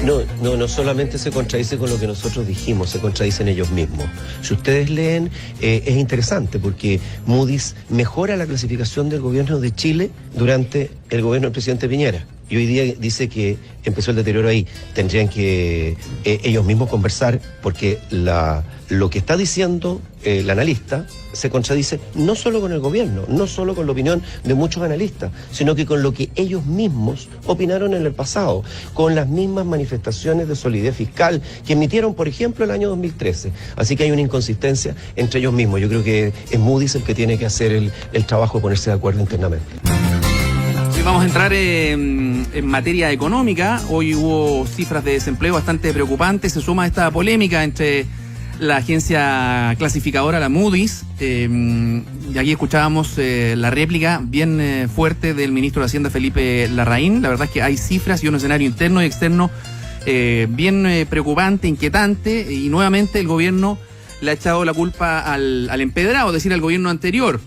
No solamente se contradice con lo que nosotros dijimos, se contradicen ellos mismos. Si ustedes leen, es interesante porque Moody's mejora la clasificación del gobierno de Chile durante el gobierno del presidente Piñera. Y hoy día dice que empezó el deterioro ahí. Tendrían que ellos mismos conversar porque lo que está diciendo el analista se contradice no solo con el gobierno, no solo con la opinión de muchos analistas, sino que con lo que ellos mismos opinaron en el pasado, con las mismas manifestaciones de solidez fiscal que emitieron, por ejemplo, el año 2013. Así que hay una inconsistencia entre ellos mismos. Yo creo que es Moody's el que tiene que hacer el trabajo de ponerse de acuerdo internamente. Vamos a entrar en materia económica. Hoy hubo cifras de desempleo bastante preocupantes. Se suma esta polémica entre la agencia clasificadora, la Moody's, y aquí escuchábamos la réplica bien fuerte del ministro de Hacienda, Felipe Larraín. La verdad es que hay cifras y un escenario interno y externo bien preocupante, inquietante, y nuevamente el gobierno le ha echado la culpa al empedrado, es decir, al gobierno anterior,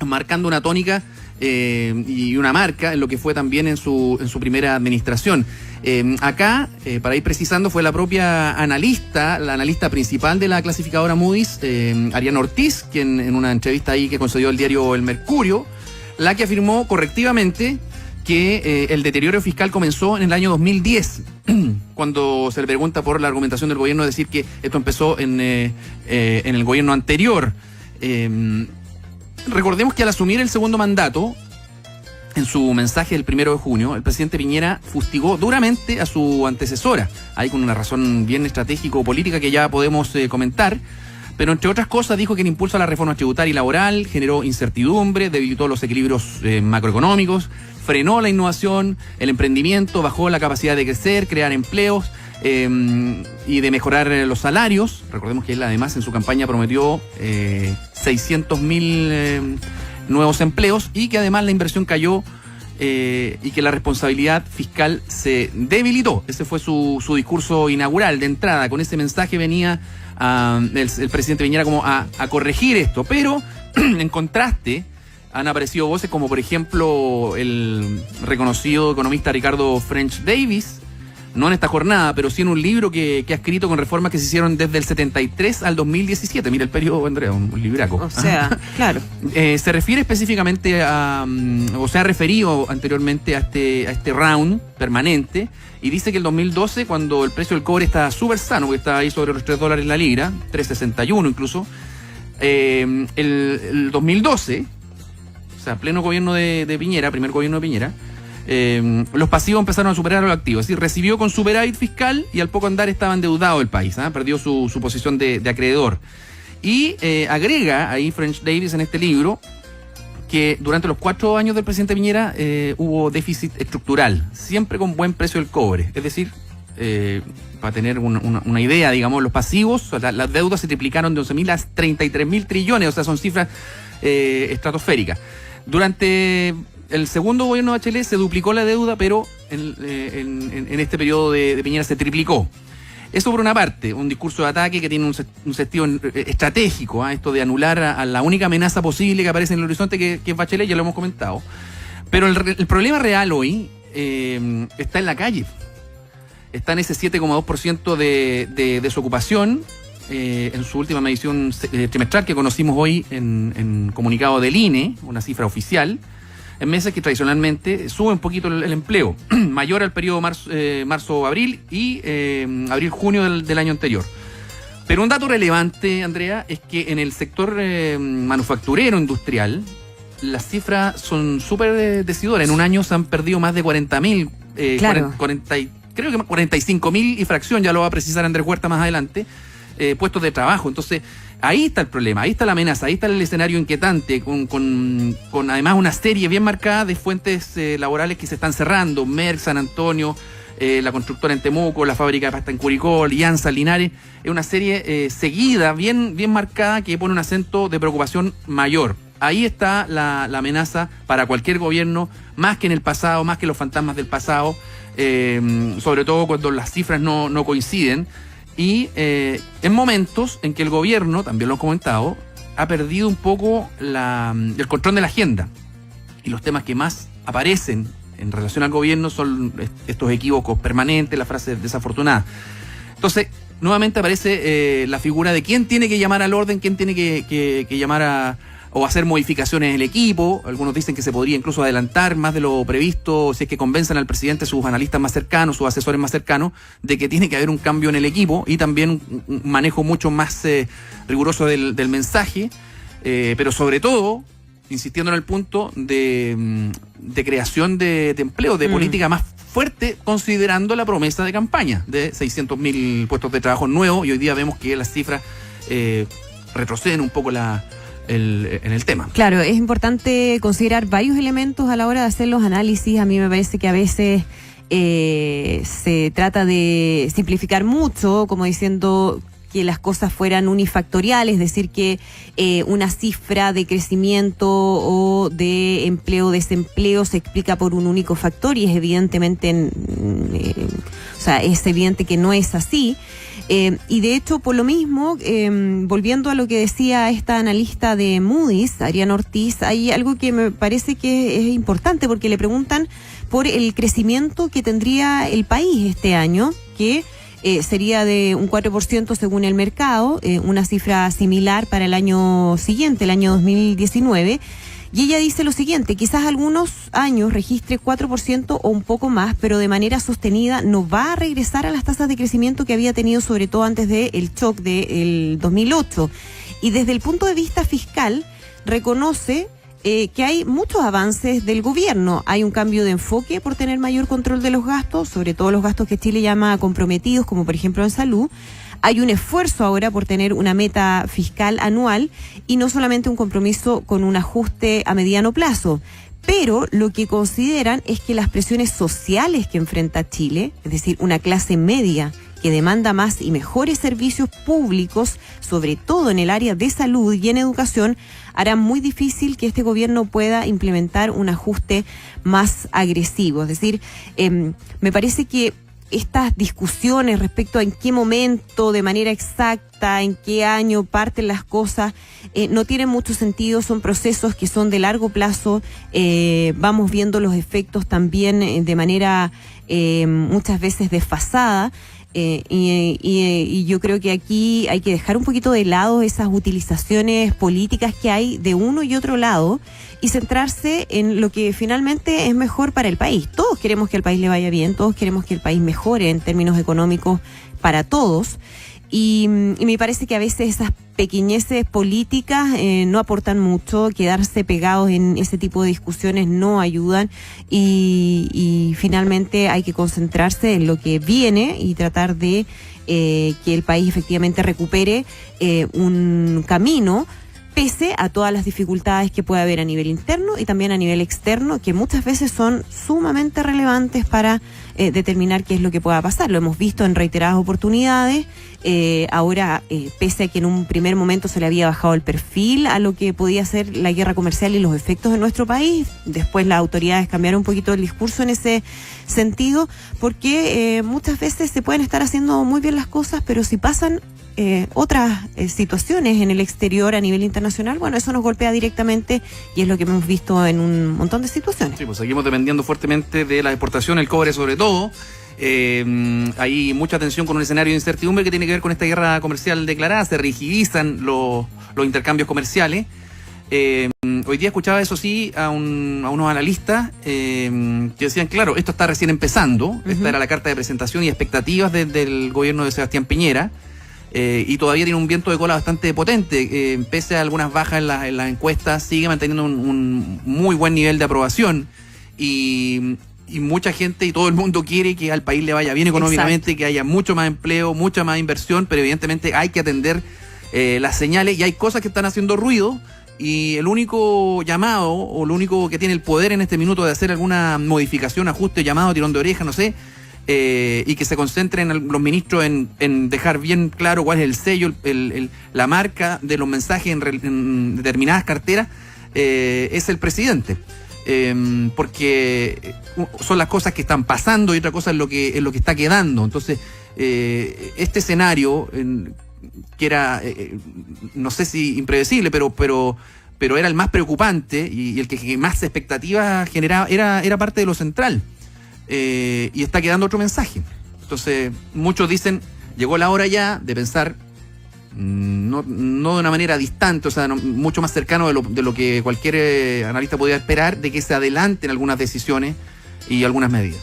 marcando una tónica y una marca en lo que fue también en su primera administración. Acá, para ir precisando, fue la propia analista, la analista principal de la clasificadora Moody's, Ariana Ortiz, quien en una entrevista ahí que concedió el diario El Mercurio, la que afirmó correctivamente que el deterioro fiscal comenzó en el año 2010, cuando se le pregunta por la argumentación del gobierno, decir que esto empezó en el gobierno anterior. Recordemos que al asumir el segundo mandato, en su mensaje del 1 de junio, el presidente Piñera fustigó duramente a su antecesora, ahí con una razón bien estratégico-política que ya podemos comentar, pero entre otras cosas dijo que el impulso a la reforma tributaria y laboral generó incertidumbre, debilitó los equilibrios macroeconómicos, frenó la innovación, el emprendimiento, bajó la capacidad de crecer, crear empleos y de mejorar los salarios. Recordemos que él además en su campaña prometió 600.000 nuevos empleos y que además la inversión cayó y que la responsabilidad fiscal se debilitó. Ese fue su discurso inaugural de entrada. Con ese mensaje venía el presidente Piñera como a corregir esto, pero en contraste han aparecido voces como por ejemplo el reconocido economista Ricardo French Davis, no en esta jornada, pero sí en un libro que ha escrito con reformas que se hicieron desde el 73 al 2017. Mira el periodo, Andrea, un libraco. O sea, claro. Se refiere específicamente o se ha referido anteriormente a este round permanente, y dice que el 2012, cuando el precio del cobre está súper sano, que está ahí sobre los $3 la libra, 3.61 incluso, el 2012, o sea, pleno gobierno de Piñera, primer gobierno de Piñera, los pasivos empezaron a superar a los activos, es decir, recibió con superávit fiscal y al poco andar estaba endeudado el país, perdió su posición de acreedor. Y agrega ahí French Davis en este libro que durante los 4 años del presidente Piñera hubo déficit estructural, siempre con buen precio del cobre, es decir, para tener una idea, digamos, los pasivos, las deudas se triplicaron de 11.000 a 33.000 trillones, o sea, son cifras estratosféricas. Durante el segundo gobierno de Bachelet se duplicó la deuda, pero en este periodo de Piñera se triplicó. Eso por una parte, un discurso de ataque que tiene un sentido estratégico, esto de anular a la única amenaza posible que aparece en el horizonte, que es Bachelet, ya lo hemos comentado. Pero el problema real hoy está en la calle. Está en ese 7,2% de desocupación, en su última medición trimestral que conocimos hoy en comunicado del INE, una cifra oficial, en meses que tradicionalmente sube un poquito el empleo, mayor al periodo marzo-abril y abril-junio del año anterior. Pero un dato relevante, Andrea, es que en el sector manufacturero industrial las cifras son súper decidoras. En un año se han perdido más de 40.000, claro. Creo que 45.000 y fracción, ya lo va a precisar Andrés Huerta más adelante, puestos de trabajo. Entonces, ahí está el problema, ahí está la amenaza, ahí está el escenario inquietante, con además una serie bien marcada de fuentes laborales que se están cerrando. Merck, San Antonio, la constructora en Temuco, la fábrica de pasta en Curicó, Alianza, Linares. Es una serie seguida, bien marcada, que pone un acento de preocupación mayor. Ahí está la amenaza para cualquier gobierno, más que en el pasado, más que los fantasmas del pasado, sobre todo cuando las cifras no coinciden. Y en momentos en que el gobierno, también lo he comentado, ha perdido un poco el control de la agenda. Y los temas que más aparecen en relación al gobierno son estos equívocos permanentes, las frases desafortunadas. Entonces, nuevamente aparece la figura de quién tiene que llamar al orden, quién tiene que llamar o hacer modificaciones en el equipo. Algunos dicen que se podría incluso adelantar más de lo previsto si es que convencen al presidente, sus analistas más cercanos, sus asesores más cercanos, de que tiene que haber un cambio en el equipo y también un manejo mucho más riguroso del mensaje, pero sobre todo insistiendo en el punto de creación de empleo, de política más fuerte, considerando la promesa de campaña de 600.000 puestos de trabajo nuevos, y hoy día vemos que las cifras retroceden un poco en el tema. Claro, es importante considerar varios elementos a la hora de hacer los análisis. A mí me parece que a veces se trata de simplificar mucho, como diciendo que las cosas fueran unifactoriales, es decir, que una cifra de crecimiento o de empleo o desempleo se explica por un único factor, y es evidentemente, es evidente que no es así. Y de hecho, por lo mismo, volviendo a lo que decía esta analista de Moody's, Ariana Ortiz, hay algo que me parece que es importante, porque le preguntan por el crecimiento que tendría el país este año, que sería de un 4% según el mercado, una cifra similar para el año siguiente, el año 2019. Y ella dice lo siguiente: quizás algunos años registre 4% o un poco más, pero de manera sostenida no va a regresar a las tasas de crecimiento que había tenido, sobre todo antes del shock del 2008. Y desde el punto de vista fiscal, reconoce que hay muchos avances del gobierno. Hay un cambio de enfoque por tener mayor control de los gastos, sobre todo los gastos que Chile llama comprometidos, como por ejemplo en salud. Hay un esfuerzo ahora por tener una meta fiscal anual y no solamente un compromiso con un ajuste a mediano plazo. Pero lo que consideran es que las presiones sociales que enfrenta Chile, es decir, una clase media que demanda más y mejores servicios públicos, sobre todo en el área de salud y en educación, hará muy difícil que este gobierno pueda implementar un ajuste más agresivo. Es decir, me parece que estas discusiones respecto a en qué momento, de manera exacta, en qué año parten las cosas, no tienen mucho sentido. Son procesos que son de largo plazo. Vamos viendo los efectos también de manera muchas veces desfasada. Y yo creo que aquí hay que dejar un poquito de lado esas utilizaciones políticas que hay de uno y otro lado y centrarse en lo que finalmente es mejor para el país. Todos queremos que al país le vaya bien, todos queremos que el país mejore en términos económicos para todos. Y me parece que a veces esas pequeñeces políticas no aportan mucho. Quedarse pegados en ese tipo de discusiones no ayudan, y finalmente hay que concentrarse en lo que viene y tratar de que el país efectivamente recupere un camino, pese a todas las dificultades que puede haber a nivel interno y también a nivel externo, que muchas veces son sumamente relevantes para determinar qué es lo que pueda pasar. Lo hemos visto en reiteradas oportunidades. Ahora, pese a que en un primer momento se le había bajado el perfil a lo que podía ser la guerra comercial y los efectos en nuestro país, después las autoridades cambiaron un poquito el discurso en ese sentido, porque muchas veces se pueden estar haciendo muy bien las cosas, pero si pasan otras situaciones en el exterior a nivel internacional, bueno, eso nos golpea directamente, y es lo que hemos visto en un montón de situaciones. Sí, pues seguimos dependiendo fuertemente de la exportación, el cobre sobre todo. Hay mucha tensión con un escenario de incertidumbre que tiene que ver con esta guerra comercial declarada. Se rigidizan los intercambios comerciales. Hoy día escuchaba, eso sí, a unos analistas que decían, claro, esto está recién empezando. Esta era la carta de presentación y expectativas del gobierno de Sebastián Piñera. Y todavía tiene un viento de cola bastante potente. Pese a algunas bajas en las encuestas, sigue manteniendo un muy buen nivel de aprobación. Y mucha gente y todo el mundo quiere que al país le vaya bien económicamente. Exacto. Que haya mucho más empleo, mucha más inversión, pero evidentemente hay que atender las señales, y hay cosas que están haciendo ruido, y el único llamado, o lo único que tiene el poder en este minuto de hacer alguna modificación, ajuste, llamado, tirón de oreja, no sé, y que se concentren los ministros en dejar bien claro cuál es el sello, la marca de los mensajes en determinadas carteras, es el presidente. Porque son las cosas que están pasando y otra cosa es lo que está quedando. Entonces, este escenario, que era, no sé si impredecible, pero pero era el más preocupante y el que más expectativas generaba, era parte de lo central. Y está quedando otro mensaje. Entonces, muchos dicen, llegó la hora ya de pensar no de una manera distante, o sea, mucho más cercano de lo que cualquier analista podía esperar, de que se adelanten algunas decisiones y algunas medidas.